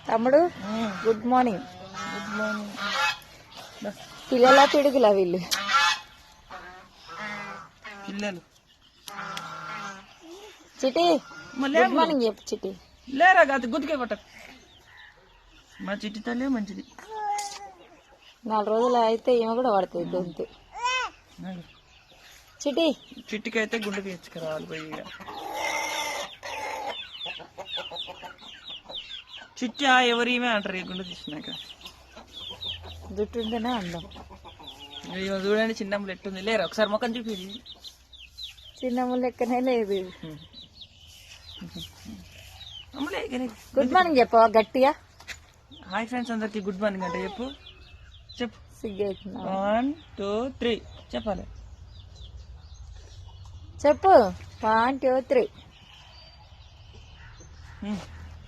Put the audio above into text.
తమ్ముడు good morning. Good morning. పిల్లల పిడుగులా వీళ్ళు పిల్లలు చిటి గుడ్ మార్నింగ్ చెప్పు చిటి. లేరా కాదు గుద్దుకే కొట్ట. మా చిట్టి తల్లి మంచిది. 4 రోజులు అయితే ఈమె కూడా పడుతుంది గొంతు. చిటి చిట్టికైతే గుండెకి ఇచ్చుకురావాలి పోయి. చిట్టి ఎవరిమే అంటారు ఈ గుండె తీసినాక. జుట్టు ఉంటేనే అందం. అయ్యో చూడండి చిన్నమ్మలు ఎట్టుంది. లేరా ఒకసారి ముఖం చూపి. చిన్నమ్మ లెక్కనే లేదు. గుడ్ మార్నింగ్ చెప్పవా గట్టిగా. హాయ్ ఫ్రెండ్స్ అందరికి గుడ్ మార్నింగ్ అంటే చెప్పు. చెప్పు. సిగ్గవుతున్నా. 1 2 3 చెప్పాలి. చెప్పు. 1 2 3.